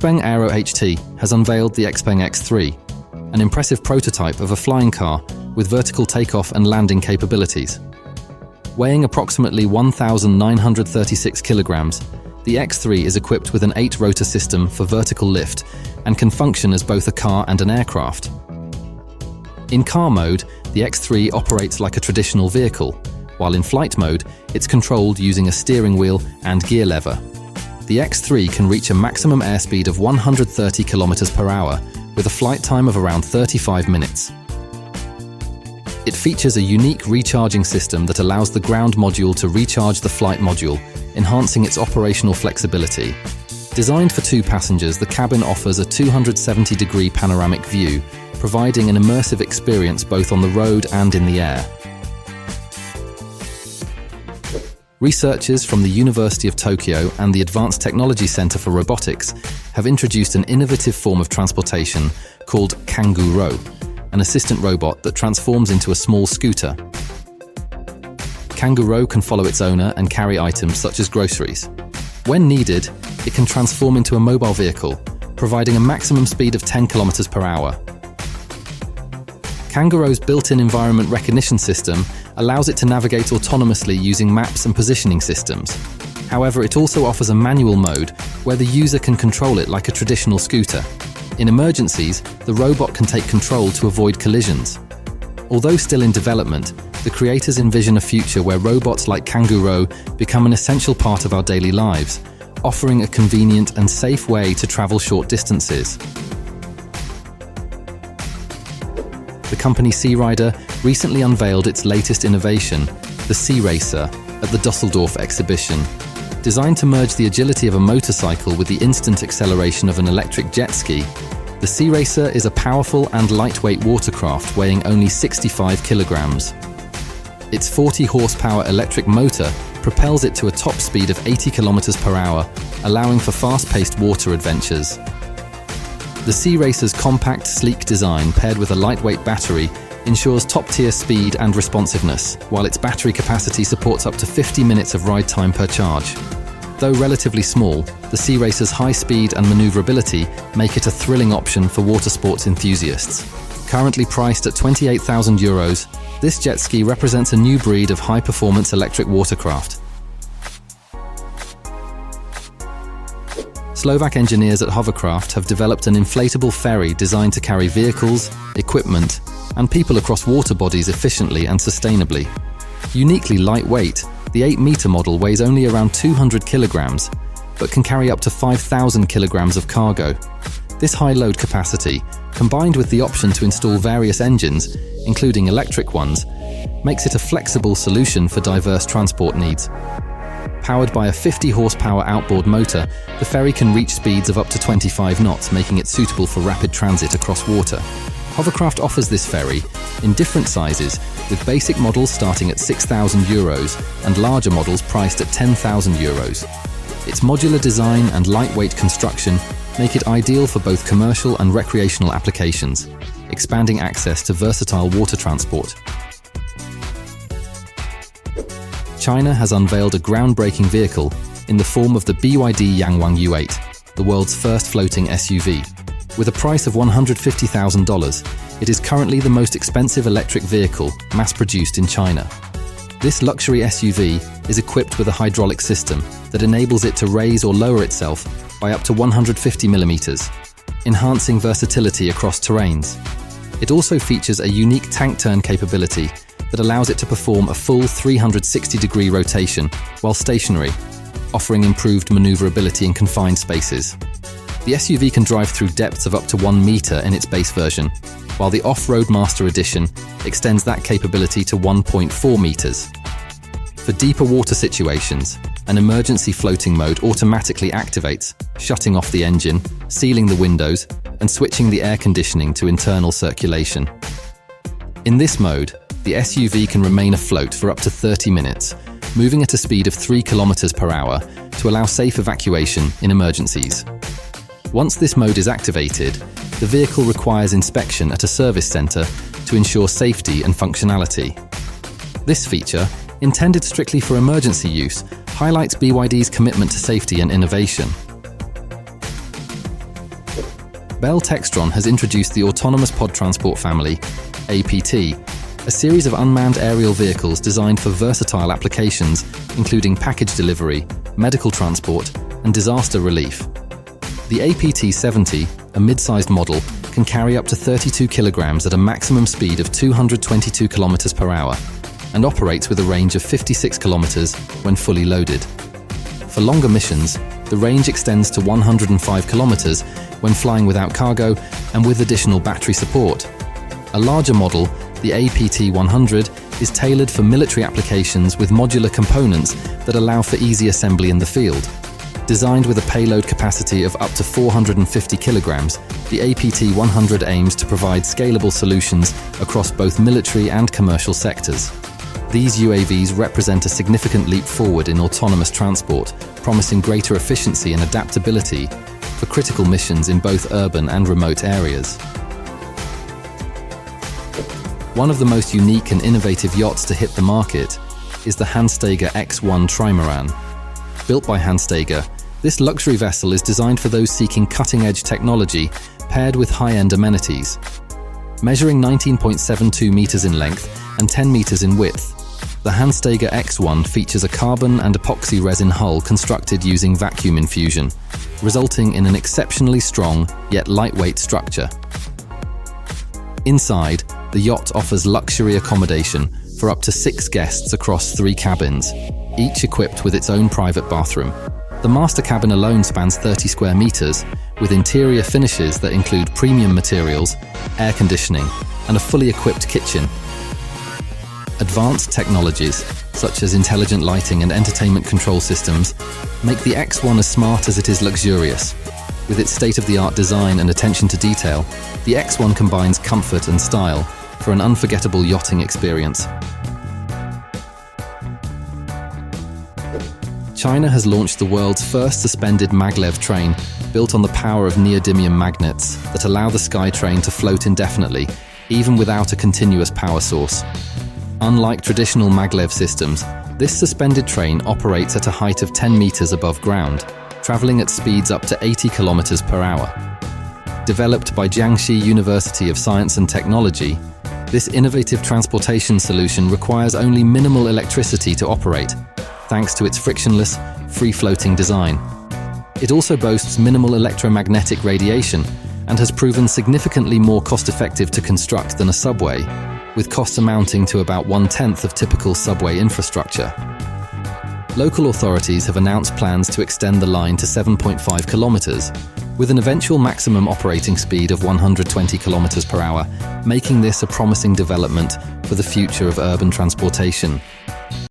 Xpeng Aero HT has unveiled the Xpeng X3, an impressive prototype of a flying car with vertical takeoff and landing capabilities. Weighing approximately 1,936 kilograms, the X3 is equipped with an 8-rotor system for vertical lift and can function as both a car and an aircraft. In car mode, the X3 operates like a traditional vehicle, while in flight mode, it's controlled using a steering wheel and gear lever. The X3 can reach a maximum airspeed of 130 km per hour with a flight time of around 35 minutes. It features a unique recharging system that allows the ground module to recharge the flight module, enhancing its operational flexibility. Designed for 2 passengers, the cabin offers a 270-degree panoramic view, providing an immersive experience both on the road and in the air. Researchers from the University of Tokyo and the Advanced Technology Center for Robotics have introduced an innovative form of transportation called CanguRo, an assistant robot that transforms into a small scooter. CanguRo can follow its owner and carry items such as groceries. When needed, it can transform into a mobile vehicle, providing a maximum speed of 10 km per hour. CanguRo's built-in environment recognition system allows it to navigate autonomously using maps and positioning systems. However, it also offers a manual mode where the user can control it like a traditional scooter. In emergencies, the robot can take control to avoid collisions. Although still in development, the creators envision a future where robots like CanguRo become an essential part of our daily lives, offering a convenient and safe way to travel short distances. The company SeaRider recently unveiled its latest innovation, the SeaRacer, at the Düsseldorf exhibition. Designed to merge the agility of a motorcycle with the instant acceleration of an electric jet ski, the SeaRacer is a powerful and lightweight watercraft weighing only 65 kilograms. Its 40-horsepower electric motor propels it to a top speed of 80 kilometers per hour, allowing for fast-paced water adventures. The SeaRacer's compact, sleek design paired with a lightweight battery ensures top-tier speed and responsiveness, while its battery capacity supports up to 50 minutes of ride time per charge. Though relatively small, the SeaRacer's high speed and maneuverability make it a thrilling option for water sports enthusiasts. Currently priced at €28,000, this jet ski represents a new breed of high-performance electric watercraft. Slovak engineers at Hovercraft have developed an inflatable ferry designed to carry vehicles, equipment, and people across water bodies efficiently and sustainably. Uniquely lightweight, the 8-meter model weighs only around 200 kilograms, but can carry up to 5,000 kilograms of cargo. This high load capacity, combined with the option to install various engines, including electric ones, makes it a flexible solution for diverse transport needs. Powered by a 50-horsepower outboard motor, the ferry can reach speeds of up to 25 knots, making it suitable for rapid transit across water. Hovercraft offers this ferry in different sizes, with basic models starting at €6,000 and larger models priced at €10,000. Its modular design and lightweight construction make it ideal for both commercial and recreational applications, expanding access to versatile water transport. China has unveiled a groundbreaking vehicle in the form of the BYD Yangwang U8, the world's first floating SUV. With a price of $150,000, it is currently the most expensive electric vehicle mass-produced in China. This luxury SUV is equipped with a hydraulic system that enables it to raise or lower itself by up to 150 millimeters, enhancing versatility across terrains. It also features a unique tank turn capability that allows it to perform a full 360-degree rotation while stationary, offering improved maneuverability in confined spaces. The SUV can drive through depths of up to 1 meter in its base version, while the Off-Road Master Edition extends that capability to 1.4 meters. For deeper water situations, an emergency floating mode automatically activates, shutting off the engine, sealing the windows, and switching the air conditioning to internal circulation. In this mode, the SUV can remain afloat for up to 30 minutes, moving at a speed of 3 km per hour to allow safe evacuation in emergencies. Once this mode is activated, the vehicle requires inspection at a service center to ensure safety and functionality. This feature, intended strictly for emergency use, highlights BYD's commitment to safety and innovation. Bell Textron has introduced the Autonomous Pod Transport Family, APT, a series of unmanned aerial vehicles designed for versatile applications, including package delivery, medical transport, and disaster relief. The APT-70, a mid-sized model, can carry up to 32 kilograms at a maximum speed of 222 kilometers per hour and operates with a range of 56 kilometers when fully loaded. For longer missions, the range extends to 105 kilometers when flying without cargo and with additional battery support. A larger model, the APT-100, is tailored for military applications with modular components that allow for easy assembly in the field. Designed with a payload capacity of up to 450 kilograms, the APT-100 aims to provide scalable solutions across both military and commercial sectors. These UAVs represent a significant leap forward in autonomous transport, promising greater efficiency and adaptability for critical missions in both urban and remote areas. One of the most unique and innovative yachts to hit the market is the Hanstaiger X1 Trimaran. Built by Hanstaiger, this luxury vessel is designed for those seeking cutting-edge technology paired with high-end amenities. Measuring 19.72 meters in length and 10 meters in width, the Hanstaiger X1 features a carbon and epoxy resin hull constructed using vacuum infusion, resulting in an exceptionally strong yet lightweight structure. Inside, the yacht offers luxury accommodation for up to 6 guests across 3 cabins, each equipped with its own private bathroom. The master cabin alone spans 30 square meters, with interior finishes that include premium materials, air conditioning, and a fully equipped kitchen. Advanced technologies, such as intelligent lighting and entertainment control systems, make the X1 as smart as it is luxurious. With its state-of-the-art design and attention to detail, the X1 combines comfort and style for an unforgettable yachting experience. China has launched the world's first suspended Maglev train, built on the power of neodymium magnets that allow the SkyTrain to float indefinitely, even without a continuous power source. Unlike traditional Maglev systems, this suspended train operates at a height of 10 meters above ground, traveling at speeds up to 80 kilometers per hour. Developed by Jiangxi University of Science and Technology, this innovative transportation solution requires only minimal electricity to operate, thanks to its frictionless, free-floating design. It also boasts minimal electromagnetic radiation and has proven significantly more cost-effective to construct than a subway, with costs amounting to about 1/10 of typical subway infrastructure. Local authorities have announced plans to extend the line to 7.5 kilometers, with an eventual maximum operating speed of 120 kilometers per hour, making this a promising development for the future of urban transportation.